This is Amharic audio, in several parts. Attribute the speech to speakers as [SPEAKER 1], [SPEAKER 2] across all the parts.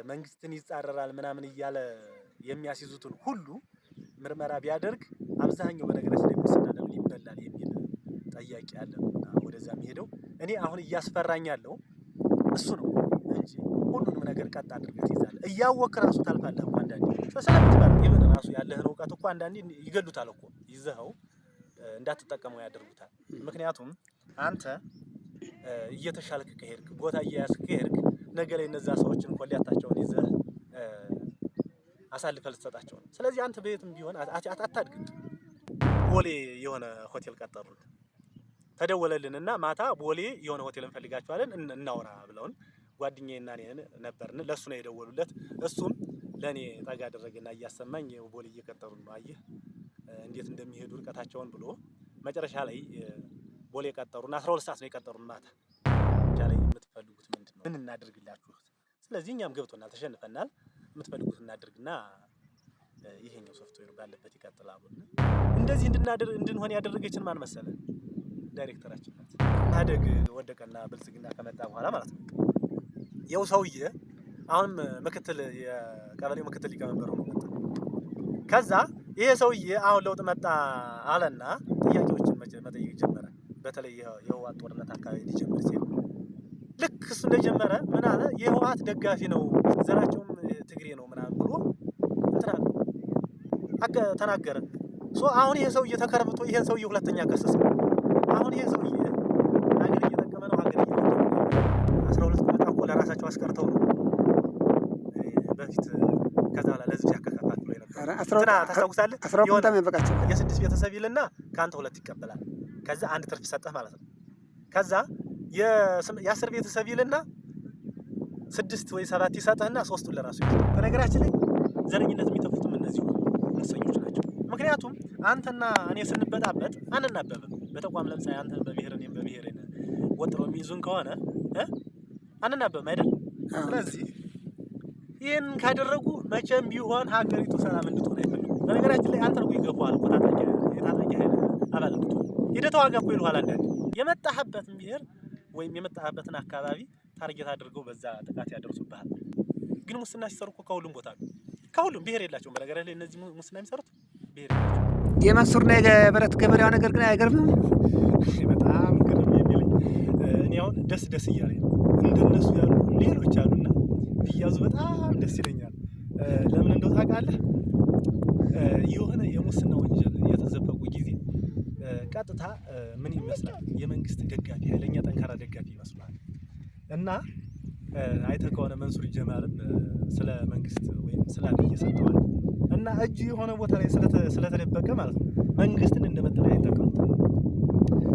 [SPEAKER 1] መንግስትን ይጻረራል ምናምን እያለ የሚያስይዙትን ሁሉ ምርመራ ቢያደርግ አብዛኛው በነገራችን ላይ ሙስና ለምን ይበላል የሚል ጠያቂ ያለ ነውና ወደዛ የሚሄደው እኔ አሁን እያስፈራኝ ያለው እሱ ነው እንጂ ሁሉንም ነገር ቀጥ አድርገህ ትይዛለህ። እያወቅህ ራሱ ታልፋለህ እኮ አንዳንዴ ስለምትባል ይሄን ራሱ ያለህን እውቀት እኮ አንዳንዴ ይገሉታል እኮ ይዘኸው እንዳትጠቀመው ያደርጉታል። ምክንያቱም አንተ እየተሻልክ ከሄድክ ቦታ እያያዝክ ከሄድክ ነገ ላይ እነዛ ሰዎችን እኮ ሊያታቸውን ይዘህ አሳልፈህ ልትሰጣቸው ነው። ስለዚህ አንተ በየትም ቢሆን አታድግም። ቦሌ የሆነ ሆቴል ቀጠሩን ተደወለልንና ማታ ቦሌ የሆነ ሆቴል እንፈልጋቸዋለን እናውራ ብለውን ጓደኛዬና እኔ ነበርን። ለሱ ነው የደወሉለት። እሱም ለኔ ጠጋ አደረገና እያሰማኝ ቦሌ እየቀጠሩን ነው አየህ እንዴት እንደሚሄዱ ርቀታቸውን ብሎ መጨረሻ ላይ ቦሌ ቀጠሩን። 12 ሰዓት ነው የቀጠሩን ማታ። ላይ የምትፈልጉት ምንድነው? ምን እናድርግላችሁ? ስለዚህ እኛም ገብቶናል፣ ተሸንፈናል። የምትፈልጉት እናድርግና ይሄኛው ሶፍትዌር ባለበት ይቀጥላል። እንደዚህ እንድንሆን ያደረገችን ማን መሰለ? ዳይሬክተራችን ናት። ታደግ ወደቀና ብልጽግና ከመጣ በኋላ ማለት ነው። የው ሰውዬ አሁን ምክትል የቀበሌው ምክትል ሊቀመንበር ነው መጣ። ከዛ ይሄ ሰውዬ አሁን ለውጥ መጣ አለና ጥያቄዎችን መጠየቅ ጀመረ። በተለይ የህወሓት ጦርነት አካባቢ ሊጀምር ሲል ልክ እሱ እንደጀመረ ምን አለ? የህወሓት ደጋፊ ነው ዘራቸውም ትግሬ ነው ምናምን ብሎ ተናገረ። አሁን ይሄ ሰውዬ ተከርብቶ ይሄን ሰውዬ ሁለተኛ ከሰሰው። አሁን ይሄ ሰውዬ ሀገር እየጠቀመ ነው፣ ሀገር እየጠቀመ ነው። 12 ቁመት እኮ ለራሳቸው አስቀርተው ነው በፊት ከዛ ለዚህ ያከፋፍሉ ነበር። ታስታውሳለህ? የስድስት ቤተሰብ ይልና ካንተ ሁለት ይቀበላል። ከዛ አንድ ትርፍ ሰጠህ ማለት ነው። ከዛ የ10 ቤተሰብ ይልና 6 ወይ 7 ይሰጥህና 3ቱን ለራሱ ይሰጣል። በነገራችን ላይ ዘረኝነት የሚተፉትም እነዚህ ሙሰኞች ናቸው። ምክንያቱም አንተና እኔ ስንበጣበጥ አንናበብም። በተቋም ለምሳሌ አንተ በብሔር እኔም በብሔር ወጥሮ የሚይዙን ከሆነ አንናበብም አይደል? ስለዚህ ይሄን ካደረጉ መቼም ቢሆን ሀገሪቱ ሰላም እንድትሆን አይፈልጉም። በነገራችን ላይ አንተ ነው ይገፋዋል እኮ የታጣቂ ኃይል አባል እንድትሆን ሄደህ ተዋጋ እኮ ይሉሃል። አንዳንዴ የመጣህበትን ብሔር ወይም የመጣህበትን አካባቢ ታርጌት አድርገው በዛ ጥቃት ያደርሱብሃል። ግን ሙስና ሲሰሩ እኮ ከሁሉም ቦታ ነው። ከሁሉም ብሔር የላቸውም። በነገራችን ላይ እነዚህ ሙስና የሚሰሩት ብሔር የላቸውም።
[SPEAKER 2] የመንሱርና የብረት ገበሬው ነገር ግን አይገርምም?
[SPEAKER 1] በጣም ግርም የሚለኝ እኔ አሁን ደስ እያለኝ ነው። እንደነሱ ያሉ ሌሎች አሉና ቢያዙ በጣም ደስ ይለኛል። ለምን እንደው ታውቃለህ? የሆነ የሙስና ወንጀል የተዘፈቁ ጊዜ ቀጥታ ምን ይመስላል? የመንግስት ደጋፊ ኃይለኛ ጠንካራ ደጋፊ ይመስላል። እና አይተህ ከሆነ መንሱር ጀማልም ስለ መንግስት ወይም ስለ አብይ ሰጥተዋል። እና እጁ የሆነ ቦታ ላይ ስለተደበቀ ማለት ነው መንግስትን እንደመጠለያ ይጠቀሙታል።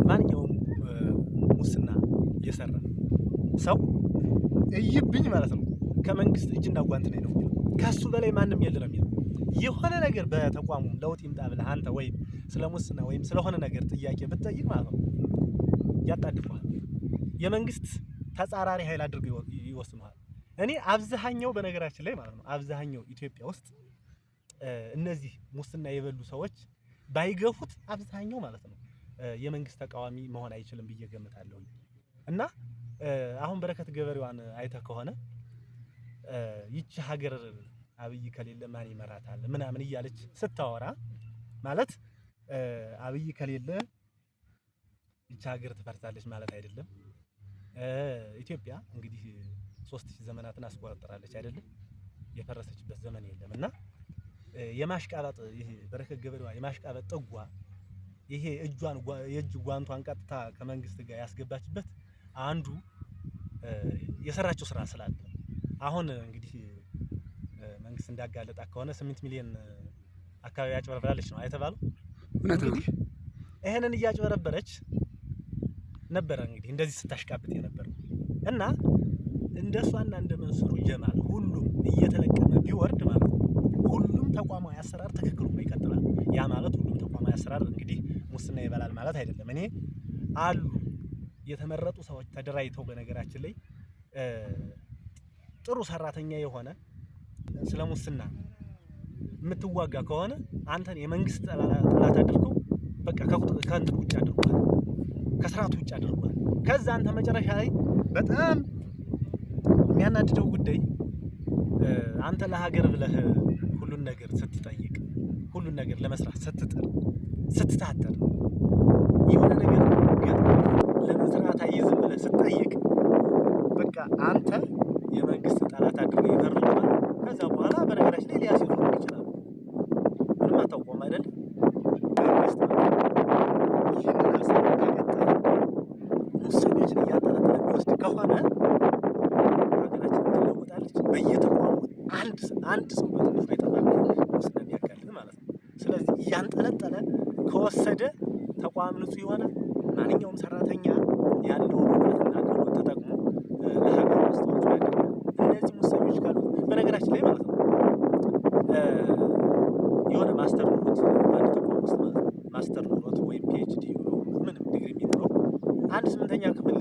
[SPEAKER 1] ማንኛውም ሙስና የሰራ ሰው እይብኝ ማለት ነው ከመንግስት እጅና ጓንት ላይ ነው የሚለው። ከሱ በላይ ማንም የለ ነው የሚለው። የሆነ ነገር በተቋሙ ለውጥ ይምጣ ብለህ አንተ ወይም ስለ ሙስና ወይም ስለሆነ ነገር ጥያቄ ብትጠይቅ ማለት ነው ያጣድፈዋል። የመንግስት ተጻራሪ ኃይል አድርገው ይወስኑሃል። እኔ አብዛኛው በነገራችን ላይ ማለት ነው አብዛኛው ኢትዮጵያ ውስጥ እነዚህ ሙስና የበሉ ሰዎች ባይገፉት አብዛኛው ማለት ነው የመንግስት ተቃዋሚ መሆን አይችልም ብዬ ገምታለሁ። እና አሁን በረከት ገበሬዋን አይተህ ከሆነ ይቺ ሀገር አብይ ከሌለ ማን ይመራታል ምናምን እያለች ስታወራ ማለት አብይ ከሌለ ይቺ ሀገር ትፈርሳለች ማለት አይደለም። ኢትዮጵያ እንግዲህ 3000 ዘመናትን አስቆጥራለች አይደለም? የፈረሰችበት ዘመን የለም። እና የማሽቃበጥ ይሄ በረከት ገበሬዋ የማሽቃበጥ ጥጓ ይሄ የእጅ ጓንቷን ቀጥታ ከመንግስት ጋር ያስገባችበት አንዱ የሰራችው ስራ ስላለ አሁን እንግዲህ መንግስት እንዳጋለጣ ከሆነ 8 ሚሊዮን አካባቢ ያጭበረብራለች ነው አይተባሉ። እንግዲህ ይሄንን እያጭበረበረች ነበር እንግዲህ እንደዚህ ስታሽቃብጥ የነበረው። እና እንደሷና እንደ መንሱር ጀማል ሁሉም እየተለቀመ ቢወርድ ማለት ነው ሁሉም ተቋማዊ አሰራር ትክክል ሆኖ ይቀጥላል። ያ ማለት ሁሉም ተቋማዊ አሰራር እንግዲህ ሙስና ይበላል ማለት አይደለም። እኔ አሉ የተመረጡ ሰዎች ተደራጅተው በነገራችን ላይ ጥሩ ሰራተኛ የሆነ ስለ ሙስና የምትዋጋ ከሆነ አንተን የመንግስት ጠላት አድርገው በቃ ከእንትን ውጭ አድርጓል፣ ከስርዓቱ ውጭ አድርጓል። ከዛ አንተ መጨረሻ ላይ በጣም የሚያናድደው ጉዳይ አንተ ለሀገር ብለህ ሁሉን ነገር ስትጠይቅ፣ ሁሉን ነገር ለመስራት ስትጥር፣ ስትታተር የሆነ ነገር ለመስራት አይዝም ብለህ ስትጠይቅ በቃ አንተ የመንግስት ጠላት አድርገው ይፈርጁሃል። ከዛ በኋላ በነገራችን ላይ ሊያስይዙ ይችላሉ። ምንም አታውቀውም አይደል? መንግስት ይህንን ሀሳብ ከቀጠለ ሙሰኞችን እያጠናጠነ የሚወስድ ከሆነ ሀገራችን ትለወጣለች። በየተቋሙ አንድ ሰው በትንሹ አይጠፋም ሙስና የሚያጋልጥ ማለት ነው። ስለዚህ እያንጠለጠለ ከወሰደ ተቋም ንጹህ የሆነ ማንኛውም ሰራተኛ ያለውን እውቀትና ክህሎት ተጠቅሞ ለሀገር አስተዋጽኦ ያደርጋል። እነዚህ ሙሰኞች ካሉ በነገራችን ላይ ማለት ነው የሆነ ማስተር ኖሮት አንድ ተቋም ውስጥ ማለት ነው ማስተር ኖሮት ወይም ፒኤችዲ ምንም ዲግሪ የሚኖረው አንድ 8ኛ ክፍል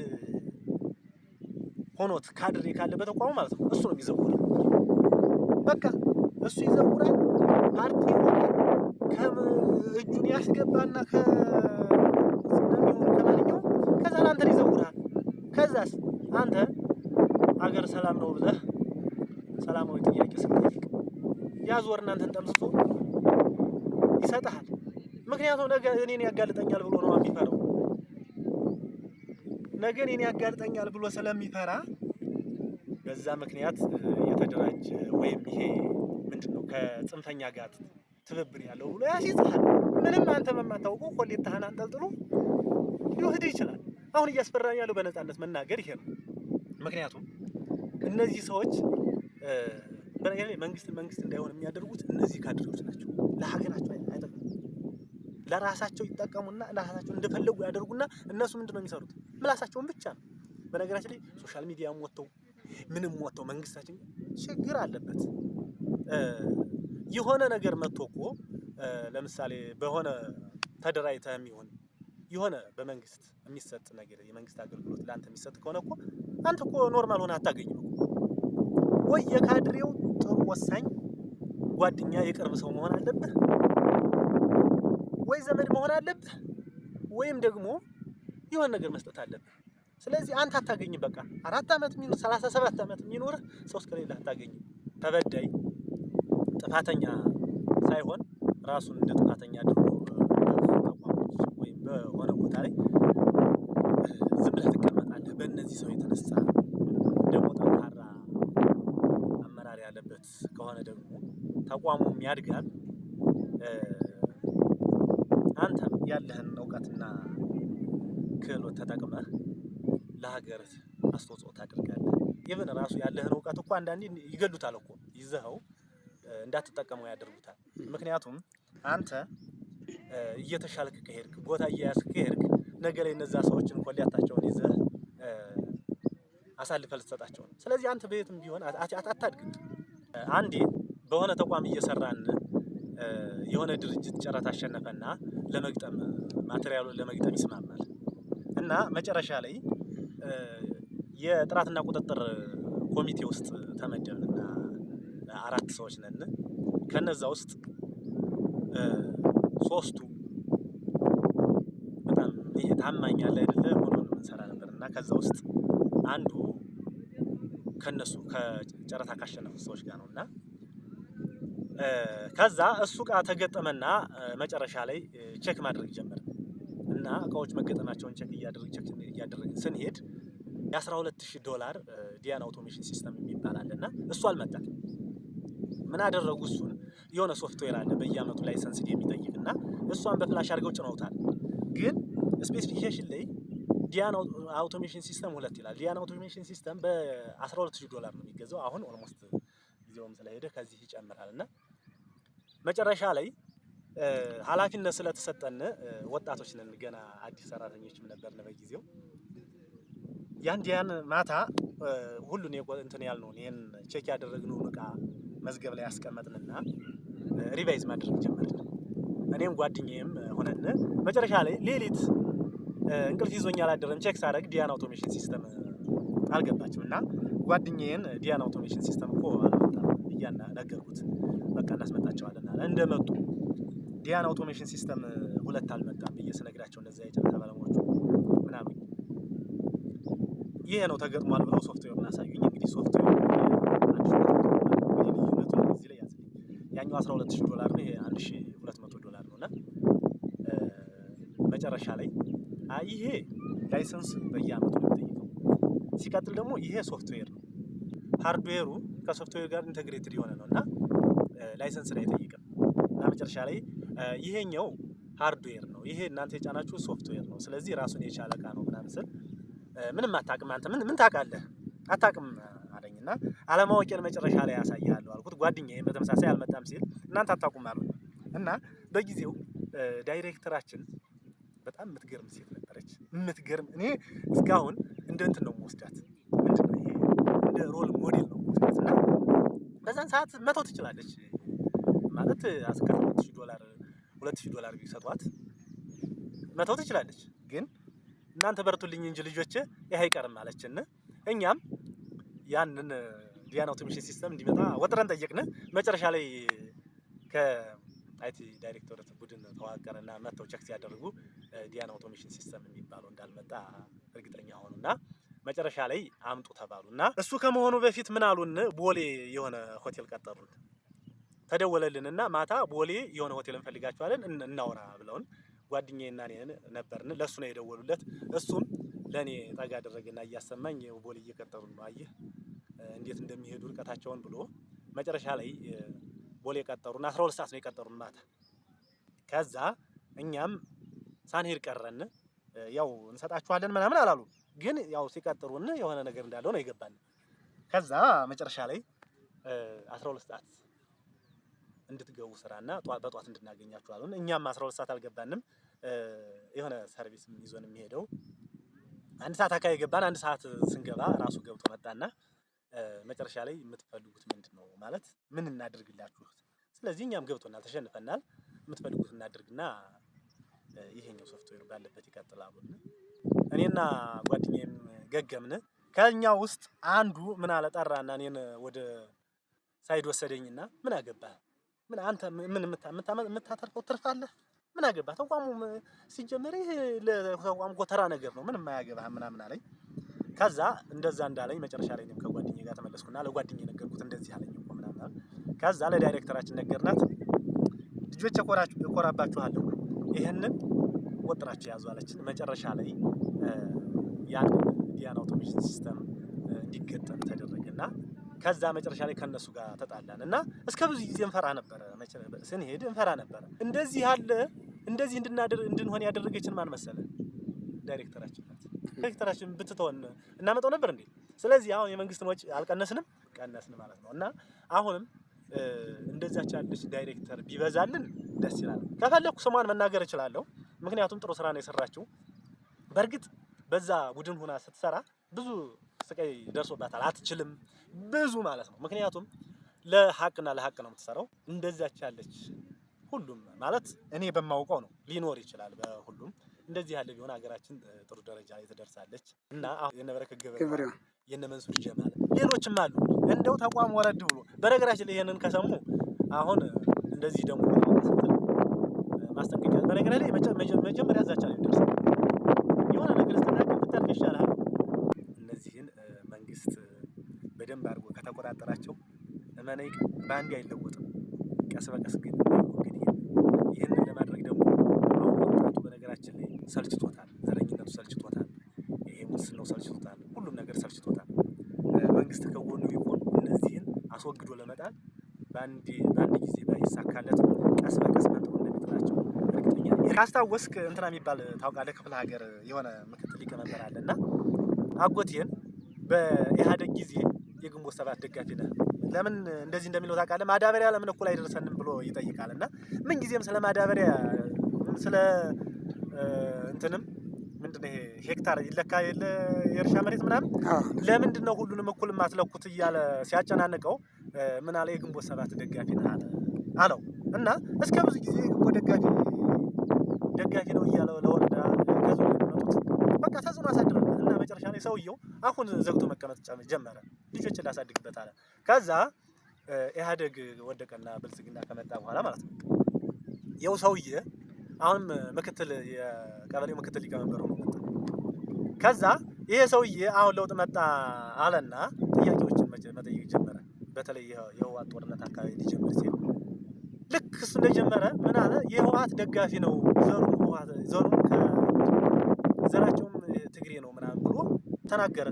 [SPEAKER 1] ሆኖት ካድሬ ካለ በተቋሙ ማለት ነው እሱ ነው የሚዘውረው። በቃ እሱ ይዘውራል። ፓርቲ ይሆናል። እጁን ያስገባና ከማንኛውም ከዛ አንተ ይዘውራል። ከዛስ አንተ አገር ሰላም ነው ብለህ ሰላማዊ ጥያቄ ስትጠይቅ ያዞር እናንተን ጠምዝዞ ይሰጥሃል። ምክንያቱም ነገ እኔን ያጋልጠኛል ብሎ ነው የሚፈራው። ነገ እኔን ያጋልጠኛል ብሎ ስለሚፈራ በዛ ምክንያት የተደራጀ ወይም ይሄ ምንድነው ከጽንፈኛ ጋር ትብብር ያለው ብሎ ያስይዝሃል። ምንም አንተ በማታውቀው ኮሌታህን አንጠልጥሎ ሊወስድ ይችላል። አሁን እያስፈራኝ ያለው በነፃነት መናገር ይሄ ነው። ምክንያቱም እነዚህ ሰዎች በነገር ላይ መንግስት እንዳይሆን የሚያደርጉት እነዚህ ካድሬዎች ናቸው። ለሀገራቸው አይጠቅሙም። ለራሳቸው ይጠቀሙና ለራሳቸው እንደፈለጉ ያደርጉና እነሱ ምንድነው የሚሰሩት? ምላሳቸውን ብቻ ነው። በነገራችን ላይ ሶሻል ሚዲያም ወጥተው ምንም ወጥተው መንግስታችን ችግር አለበት። የሆነ ነገር መጥቶ እኮ ለምሳሌ በሆነ ተደራጅተህም ይሁን የሆነ በመንግስት የሚሰጥ ነገር የመንግስት አገልግሎት ለአንተ የሚሰጥ ከሆነ እኮ አንተ እኮ ኖርማል ሆነ አታገኝም። ወይ የካድሬው ጥሩ ወሳኝ ጓደኛ የቅርብ ሰው መሆን አለብህ፣ ወይ ዘመድ መሆን አለብህ፣ ወይም ደግሞ የሆነ ነገር መስጠት አለብህ። ስለዚህ አንተ አታገኝም። በቃ 4 ዓመት የሚኖር 37 ዓመት የሚኖር ሰው እስከሌላ አታገኝም። ተበዳይ ጥፋተኛ ሳይሆን ራሱን እንደ ጥፋተኛ አድርጎ ወይም በሆነ ቦታ ላይ ዝም ብለህ ትቀመጣለህ። በእነዚህ ሰው የተነሳ ደግሞ ጠንካራ አመራር ያለበት ከሆነ ደግሞ ተቋሙም ያድጋል። አንተም ያለህን እውቀትና ክህሎት ተጠቅመህ ለሀገርህ አስተዋጽኦ ታደርጋለህ። ይብን ራሱ ያለህን እውቀት እኮ አንዳንዴ ይገሉታል እኮ ይዘኸው እንዳትጠቀመው ያደርጉታል። ምክንያቱም አንተ እየተሻልክ ከሄድክ ቦታ እየያዝክ ከሄድክ ነገ ላይ እነዛ ሰዎችን ኮሊያታቸውን ይዘህ አሳልፈህ ልትሰጣቸው ነው። ስለዚህ አንተ በየትም ቢሆን አታድግም። አንዴ በሆነ ተቋም እየሰራን የሆነ ድርጅት ጨረታ አሸነፈና ለመግጠም ማቴሪያሉን ለመግጠም ይስማማል እና መጨረሻ ላይ የጥራትና ቁጥጥር ኮሚቴ ውስጥ ተመደብንና 4 ሰዎች ነን። ከነዛ ውስጥ 3ቱ በጣም ታማኝ ያለ አይደለ ሆኖ እንሰራ ነበርና ከዛ ውስጥ አንዱ ከነሱ ከጨረታ ካሸነፉት ሰዎች ጋር ነውና ከዛ እሱ ጋር ተገጠመና መጨረሻ ላይ ቼክ ማድረግ ጀመረ እና እቃዎች መገጠማቸውን ቼክ እያደረግን ስንሄድ $12,000 ዲያን አውቶሜሽን ሲስተም የሚባል አለና እሱ አልመጣም። ምን አደረጉ? እሱን የሆነ ሶፍትዌር አለ በየአመቱ ላይሰንስ የሚጠይቅና እሷን በፍላሽ አድርገው ጭነውታል። ግን ስፔሲፊኬሽን ላይ ዲያን አውቶሜሽን ሲስተም 2 ይላል። ዲያን አውቶሜሽን ሲስተም $12,000 ነው የሚገዛው። አሁን ኦልሞስት ጊዜውም ስለሄደ ከዚህ ይጨምራልና መጨረሻ ላይ ኃላፊነት ስለተሰጠን ወጣቶች ነን፣ ገና አዲስ ሰራተኞችም ነበርን በጊዜው። ያን ማታ ሁሉን እንትን ያልነውን ይሄን ቼክ ያደረግነውን እቃ መዝገብ ላይ ያስቀመጥንና ሪቫይዝ ማድረግ ጀመርን። እኔም ጓደኛዬም ሆነን መጨረሻ ላይ ሌሊት እንቅልፍ ይዞኝ አላደረም። ቼክ ሳደርግ ዲያን አውቶሜሽን ሲስተም አልገባችም እና ጓደኛዬን ዲያን አውቶሜሽን ሲስተም እኮ አልመጣም እያና ነገርኩት። በቃ እናስመጣቸዋለን አለ። እንደመጡ ዲያን አውቶሜሽን ሲስተም 2 አልመጣም ብዬ ስነግራቸው እንደዛ የጨረታ ባለሙያዎቹ ምናምን ይሄ ነው ተገጥሟል ብለው ሶፍትዌሩን አሳዩኝ። እንግዲህ ሶፍትዌሩ ልዩነቱ ያኛው $12000 ነው፣ ይሄ $1200 ነውና መጨረሻ ላይ ይሄ ላይሰንስ በየአመቱ ነው የሚጠይቀው። ሲቀጥል ደግሞ ይሄ ሶፍትዌር ነው። ሃርድዌሩ ከሶፍትዌር ጋር ኢንተግሬትድ የሆነ ነውና ላይሰንስ ላይ አይጠይቅም። እና መጨረሻ ላይ ይሄኛው ሃርድዌር ነው፣ ይሄ እናንተ የጫናችሁ ሶፍትዌር ነው። ስለዚህ ራሱን የቻለ እቃ ነው ምናምን ስል ምንም አታውቅም አንተ ምን ታውቃለህ አታውቅም አለኝና አለማወቄን መጨረሻ ላይ ያሳያለሁ አልኩት። ጓደኛዬ በተመሳሳይ አልመጣም ሲል እናንተ አታውቁም አሉ። እና በጊዜው ዳይሬክተራችን በጣም የምትገርም ሴት ነበረች። የምትገርም እኔ እስካሁን እንደ እንትን ነው የምወስዳት፣ ምንድነው ይሄ እንደ ሮል ሞዴል ነው የምወስዳት። እና በዛን ሰዓት መተው ትችላለች ማለት $2000 $2000 ቢሰጧት መተው ትችላለች። ግን እናንተ በርቱልኝ እንጂ ልጆቼ ይሄ አይቀርም አለችን። እኛም ያንን ዲያና አውቶሜሽን ሲስተም እንዲመጣ ወጥረን ጠየቅን። መጨረሻ ላይ ከአይቲ ዳይሬክተሮች ቡድን ተዋቀረና መተው ቼክ ሲያደርጉ ዲያና አውቶሜሽን ሲስተም የሚባለው እንዳልመጣ እርግጠኛ ሆኑና መጨረሻ ላይ አምጡ ተባሉና እሱ ከመሆኑ በፊት ምን አሉን? ቦሌ የሆነ ሆቴል ቀጠሩን። ተደወለልንና ማታ ቦሌ የሆነ ሆቴል እንፈልጋቸዋለን እናውራ ብለውን ጓደኛዬና እኔ ነበርን። ለሱ ነው የደወሉለት። እሱም ለኔ ጠጋ አደረገና እያሰማኝ ቦሌ እየቀጠሩን ነው አየህ እንዴት እንደሚሄዱ ርቀታቸውን ብሎ መጨረሻ ላይ ቦሌ ቀጠሩን። 12 ሰዓት ነው የቀጠሩን ማታ። ከዛ እኛም ሳንሄድ ቀረን። ያው እንሰጣችኋለን ምናምን አላሉ፣ ግን ያው ሲቀጥሩን የሆነ ነገር እንዳለው ነው የገባን። ከዛ መጨረሻ ላይ 12 ሰዓት እንድትገቡ ስራና በጧት እንድናገኛችሁ አሉን። እኛም 12 ሰዓት አልገባንም። የሆነ ሰርቪስ ይዞን የሚሄደው 1 ሰዓት አካባቢ ገባን። 1 ሰዓት ስንገባ ራሱ ገብቶ መጣና መጨረሻ ላይ የምትፈልጉት ምንድነው ማለት ምን እናድርግላችሁ? ስለዚህ እኛም ገብቶናል፣ ተሸንፈናል። የምትፈልጉት እናድርግና ይሄኛው ሶፍትዌር ባለበት ይቀጥላሉ። እኔና ጓደኛዬም ገገምን። ከኛ ውስጥ አንዱ ምን አለ ጠራና እኔን ወደ ሳይድ ወሰደኝና ምን አገባህ? ምን አንተ ምን የምታተርፈው ትርፍ አለ? ምን አገባህ? ተቋሙ ሲጀመር ይሄ ለተቋሙ ጎተራ ነገር ነው፣ ምንም አያገባህ ምናምን አለኝ። ከዛ እንደዛ እንዳለኝ መጨረሻ ላይ እኔም ከጓደኛዬ ጋር ተመለስኩና ለጓደኛዬ ነገርኩት፣ እንደዚህ አለኝ እኮ ምናምን። ከዛ ለዳይሬክተራችን ነገርናት። ልጆች እኮራባችኋለሁ፣ ይሄንን ወጥራችሁ ያዙ አለችን። መጨረሻ ላይ ያን ዲያና አውቶሜሽን ሲስተም እንዲገጠም ተደረገና ከዛ መጨረሻ ላይ ከነሱ ጋር ተጣላን እና እስከ ብዙ ጊዜ እንፈራ ነበር። ስንሄድ እንፈራ ነበር። እንደዚህ ያለ እንደዚህ እንድንሆን ያደረገችን ማን መሰለ? ዳይሬክተራችን ናት። ዳይሬክተራችን ብትተውን እናመጣው ነበር እንዴ? ስለዚህ አሁን የመንግስትን ወጪ አልቀነስንም፣ ቀነስን ማለት ነው። እና አሁንም እንደዛች ያለች ዳይሬክተር ቢበዛልን ደስ ይላል። ከፈለኩ ስሟን መናገር እችላለሁ፣ ምክንያቱም ጥሩ ስራ ነው የሰራችው። በእርግጥ በዛ ቡድን ሆና ስትሰራ ብዙ ስቃይ ደርሶባታል። አትችልም ብዙ ማለት ነው። ምክንያቱም ለሀቅና ለሀቅ ነው የምትሰራው። እንደዛች ያለች ሁሉም ማለት እኔ በማውቀው ነው፣ ሊኖር ይችላል በሁሉም እንደዚህ ያለ ቢሆን ሀገራችን ጥሩ ደረጃ ላይ ትደርሳለች። እና አሁን የነበረከት ገበሬ የነመንሱር ጀማል ሌሎችም አሉ። እንደው ተቋም ወረድ ብሎ በነገራችን ላይ ይሄንን ከሰሙ አሁን እንደዚህ ደግሞ ማስጠንቀቂያ በነገራችን ላይ መጀመሪያ ዛቻ ላይ ደርሰው የሆነ ነገር ስተናገር ብታርፍ ይሻላል። እነዚህን መንግስት በደንብ አድርጎ ከተቆጣጠራቸው እመነኝ በአንዴ አይለወጥም። ቀስ በቀስ ግን እንግዲህ ይህንን ለማድረግ ደግሞ ወጣቱ በነገራችን ላይ ሰልችቶታል። ዘረኝነቱ ሰልችቶታል። ይሄ ሙስናው ሰልችቶታል። ሁሉም ነገር ሰልችቶታል። መንግስት ከጎኑ ቢቆም እነዚህን አስወግዶ ለመጣል በአንድ ጊዜ ባይሳካለትም ቀስ በቀስ መጥቶ እንደሚጥላቸው እርግጠኛ ነኝ። ካስታወስክ እንትና የሚባል ታውቃለህ? ክፍለ ሀገር የሆነ ምክትል ሊቀመንበር አለና አጎቴን በኢህአዴግ ጊዜ የግንቦት ሰባት ደጋፊ ነህ፣ ለምን እንደዚህ እንደሚለው ታውቃለህ? ማዳበሪያ ለምን እኩል አይደርሰንም ብሎ ይጠይቃል። እና ምን ጊዜም ስለ ማዳበሪያ ስለ እንትንም ምንድነው ይሄ ሄክታር ይለካ የለ የእርሻ መሬት ምናምን ለምንድን ነው ሁሉንም እኩል ማትለኩት እያለ ሲያጨናንቀው ምን አለ? የግንቦት ሰባት ደጋፊ ነህ አለው። እና እስከ ብዙ ጊዜ የግንቦት ደጋፊ ነው እያለ ለወረዳ ከዞን የሚመጡት በቃ ተጽዕኖ አሳድረበት እና መጨረሻ ላይ ሰውየው አሁን ዘግቶ መቀመጥ ጀመረ። ልጆችን ላሳድግበት አለ። ከዛ ኢህአዴግ ወደቀና ብልጽግና ከመጣ በኋላ ማለት ነው የው ሰውዬ አሁን ምክትል የቀበሌው ምክትል ሊቀመንበር ነው መጣ። ከዛ ይሄ ሰውዬ አሁን ለውጥ መጣ አለና ጥያቄዎችን መጠየቅ ጀመረ። በተለይ የህወሓት ጦርነት አካባቢ ሊጀምር ሲል ልክ እሱ እንደጀመረ ምን አለ የህወሓት ደጋፊ ነው ዘሩም ከዘራቸውም ትግሬ ነው ምናምን ብሎ ተናገረ።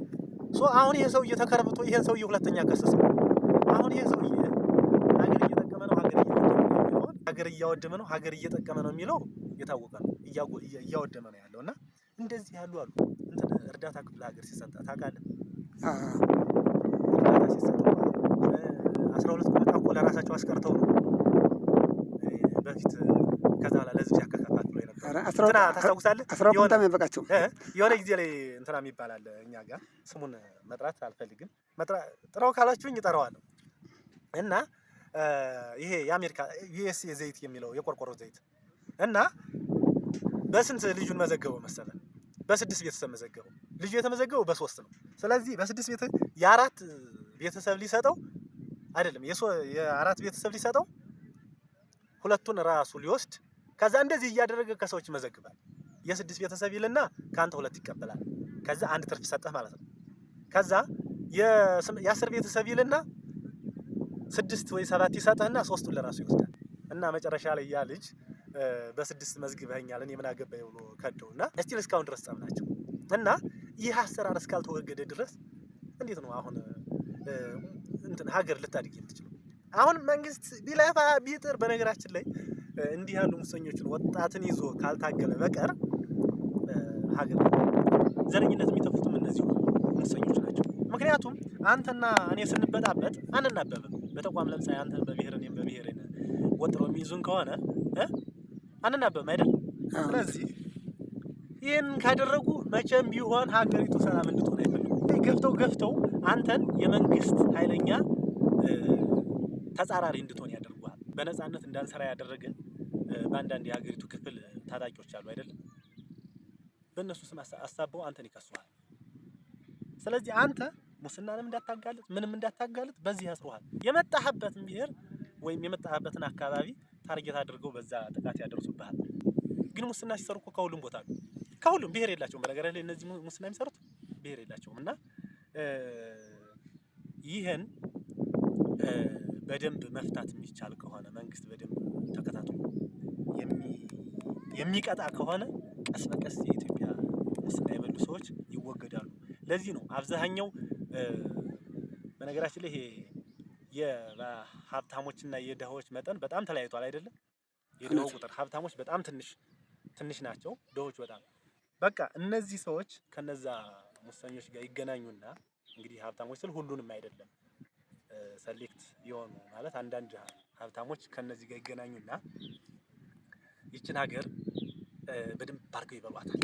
[SPEAKER 1] አሁን ይሄ ሰውዬ ተከርብቶ ይሄን ሰውዬ ሁለተኛ ከሰሰው። አሁን ይሄ ሰውዬ ሀገር እየጠቀመ ነው ሀገር እየጠቀመ ነው የሚለው የታወቀ ነው። እያወደመ ነው ያለው እና እንደዚህ ያሉ አሉ። እንትን እርዳታ ክፍለ ሀገር ሲሰጣ ታውቃለህ? እርዳታ ሲሰጣ 12 ቁምጣ እኮ ለራሳቸው አስቀርተው ነው በፊት ከዛ በኋላ ለዚህ ያከፋፍሉ የነበረ እንትና ታስታውሳለህ? የሆነ ጊዜ ላይ እንትና የሚባል አለ እኛ ጋር ስሙን መጥራት አልፈልግም። ጥራው ካላችሁኝ እጠራዋለሁ። እና ይሄ የአሜሪካ ዩኤስኤ ዘይት የሚለው የቆርቆሮ ዘይት እና በስንት ልጁን መዘገበው መሰለህ? በ6 ቤተሰብ መዘገበው። ልጁ የተመዘገበው በ3 ነው። ስለዚህ በ6 ቤተሰብ የ4 ቤተሰብ ሊሰጠው አይደለም የ4 ቤተሰብ ሊሰጠው 2ቱን ራሱ ሊወስድ ከዛ እንደዚህ እያደረገ ከሰዎች ይመዘግባል። የ6 ቤተሰብ ይልና ካንተ 2 ይቀበላል። ከዛ አንድ ትርፍ ሰጠህ ማለት ነው። ከዛ የ10 ቤተሰብ ይልና 6 ወይ 7 ይሰጥህና 3ቱን ለራሱ ይወስዳል። እና መጨረሻ ላይ ያ ልጅ በ6 መዝግበኛል እኔ ምን አገባኝ ብሎ ከደውና እስቲል እስካሁን ድረስ ጸብ ናቸው። እና ይህ አሰራር እስካልተወገደ ድረስ እንዴት ነው አሁን እንትን ሀገር ልታድግ የምትችለው? አሁን መንግስት ቢለፋ ቢጥር በነገራችን ላይ እንዲህ ያሉ ሙሰኞችን ወጣትን ይዞ ካልታገለ በቀር ሀገር ዘረኝነት የሚተፉትም እነዚህ ሙሰኞች ናቸው። ምክንያቱም አንተና እኔ ስንበጣበጥ አንናበብም። በተቋም ለምሳሌ አንተ በብሔር እኔም በብሔር ወጥሮ የሚይዙን ከሆነ አንናበብም አይደል? ስለዚህ ይህን ካደረጉ መቼም ቢሆን ሀገሪቱ ሰላም እንድትሆን አይፈልጉም። ገፍተው አንተን የመንግስት ኃይለኛ ተጻራሪ እንድትሆን ያደርጉሃል። በነፃነት እንዳንሰራ ያደረገ በአንዳንድ የሀገሪቱ ክፍል ታጣቂዎች አሉ አይደለም? በእነሱ ስም አሳበው አንተን ይከሱሃል። ስለዚህ አንተ ሙስናንም እንዳታጋልጥ ምንም እንዳታጋልጥ በዚህ ያስሩሃል። የመጣህበትን ብሔር ወይም የመጣህበትን አካባቢ ታርጌት አድርገው በዛ ጥቃት ያደርሱብሃል። ግን ሙስና ሲሰሩ እኮ ከሁሉም ቦታ ነው። ከሁሉም ብሔር የላቸውም። በነገራችን ላይ እነዚህ ሙስና የሚሰሩት ብሔር የላቸውም። እና ይህን በደንብ መፍታት የሚቻል ከሆነ መንግስት በደንብ ተከታትሎ የሚቀጣ ከሆነ ቀስ በቀስ የኢትዮጵያ ሙስና የበሉ ሰዎች ይወገዳሉ። ለዚህ ነው አብዛኛው በነገራችን ላይ ይሄ የሀብታሞችና የድሆች መጠን በጣም ተለያይቷል አይደለም? የድሆች ቁጥር ሀብታሞች በጣም ትንሽ ናቸው፣ ድሆች በጣም በቃ እነዚህ ሰዎች ከነዛ ሙሰኞች ጋር ይገናኙና እንግዲህ ሀብታሞች ስል ሁሉንም አይደለም ሰሌክት የሆኑ ማለት አንዳንድ ሀብታሞች ከነዚህ ጋር ይገናኙና ይችን ሀገር በደንብ አድርገው ይበሏታል።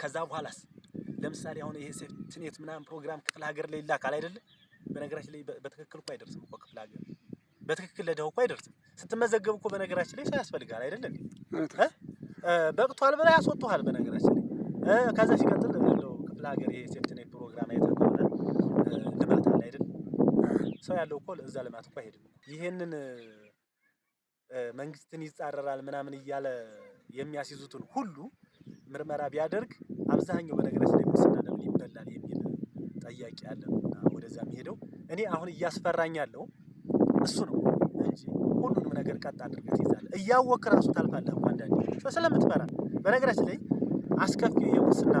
[SPEAKER 1] ከዛ በኋላስ ለምሳሌ አሁን ይሄ ሴፍቲኔት ምናምን ፕሮግራም ክፍለ ሀገር ላይ ይላካል አይደለም? በነገራችን ላይ በትክክል እኮ አይደርስም እኮ ክፍለ ሀገር በትክክል ለደው እኮ አይደርስም። ስትመዘገብ እኮ በነገራችን ላይ ሰው ያስፈልጋል አይደለም? በቅቷል ብላ ያስወጡሃል በነገራችን ላይ። ከዛ ሲቀጥል እንደው ክፍለ ሀገር ይሄ ሴፍቲኔት ፕሮግራም አይተካውና ልማት አለ አይደለም? ሰው ያለው እኮ እዛ ልማት እኮ አይሄድም። ይሄንን መንግስትን ይጻረራል ምናምን እያለ የሚያስይዙትን ሁሉ ምርመራ ቢያደርግ አብዛኛው በነገራችን ላይ ሙስና ለምን ይበላል የሚል ጠያቂ አለ እና ወደዛ የሚሄደው እኔ አሁን እያስፈራኝ ያለው እሱ ነው እንጂ ሁሉንም ነገር ቀጥ አድርገህ ትይዛለህ። እያወቅህ ራሱ ታልፋለህ እኮ አንዳንዴ ስለምትፈራ። በነገራችን ላይ አስከፊ የሙስና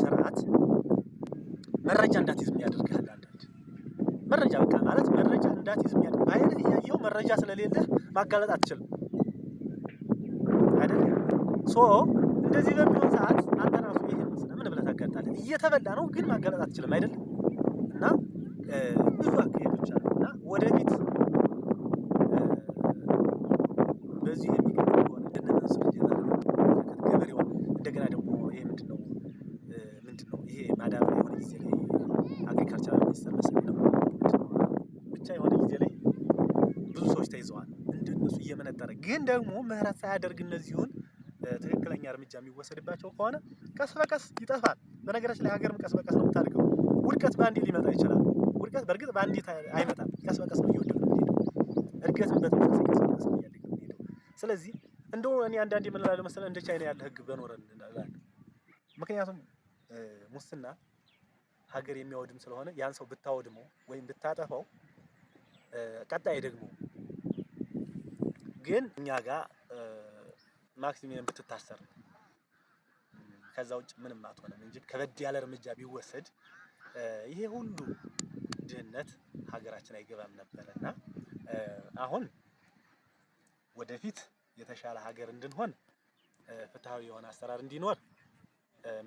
[SPEAKER 1] ስርዓት መረጃ እንዳትይዝ የሚያደርግህ አንዳንድ መረጃ በቃ ማለት መረጃ እንዳትይዝ የሚያደርግ በአይንህ እያየኸው መረጃ ስለሌለህ ማጋለጥ አትችልም አይደል? እንደዚህ በሚሆን ሰዓት አንተ ራሱ ይሄን ሙስና ምን ብለህ ታጋልጣለህ? እየተበላ ነው ግን ማጋለጥ አትችልም አይደል? እና ብዙ አካሄዶች አሉ እና ወደፊት በዚህ የሚቀጥል ከሆነ እንደነሱ ገበሬው እንደገና ደግሞ ይሄ ምንድነው ይሄ ማዳበሪያ የሆነ ጊዜ ላይ አግሪካልቸራል ሚኒስተር መሰለኝ ነው ብቻ የሆነ ጊዜ ላይ ብዙ ሰዎች ተይዘዋል። እንደነሱ እየመነጠረ ግን ደግሞ ምህረት ሳያደርግ እነዚሁን ትክክለኛ እርምጃ የሚወሰድባቸው ከሆነ ቀስ በቀስ ይጠፋል። በነገራችን ላይ ሀገርም ቀስ በቀስ ነው የምታድገው። ውድቀት በአንዴ ሊመጣ ይችላል። ውድቀት በእርግጥ በአንዴ አይመጣም። ቀስ በቀስ ነው እየወደቀ የሚሄደው። እድገትም በተመሳሳይ ቀስ በቀስ ነው እያደገ የሚሄደው። ስለዚህ እንደው እኔ አንዳንዴ ምን እላለሁ መሰለህ እንደ ቻይና ያለ ህግ በኖረን እንላለን። ምክንያቱም ሙስና ሀገር የሚያወድም ስለሆነ ያን ሰው ብታወድመው ወይም ብታጠፋው ቀጣይ ደግሞ ግን እኛ ጋር ማክሲሚየም ብትታሰር ከዛ ውጭ ምንም አትሆንም እንጂ ከበድ ያለ እርምጃ ቢወሰድ ይሄ ሁሉ ድህነት ሀገራችን አይገባም ነበርና አሁን ወደፊት የተሻለ ሀገር እንድንሆን ፍትሃዊ የሆነ አሰራር እንዲኖር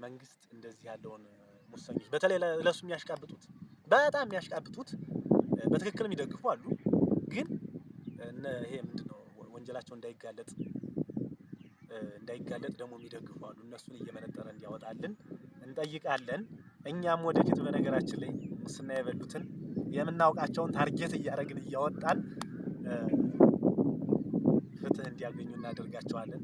[SPEAKER 1] መንግስት እንደዚህ ያለውን ሙሰኞች በተለይ ለሱ የሚያሽቃብጡት በጣም የሚያሽቃብጡት በትክክል የሚደግፉ አሉ። ግን ይሄ ምንድነው ወንጀላቸው እንዳይጋለጥ ደግሞ የሚደግፉ አሉ። እነሱን እየመነጠረ እንዲያወጣልን እንጠይቃለን። እኛም ወደፊት በነገራችን ላይ ሙስና የበሉትን የምናውቃቸውን ታርጌት እያደረግን እያወጣን ፍትህ እንዲያገኙ እናደርጋቸዋለን።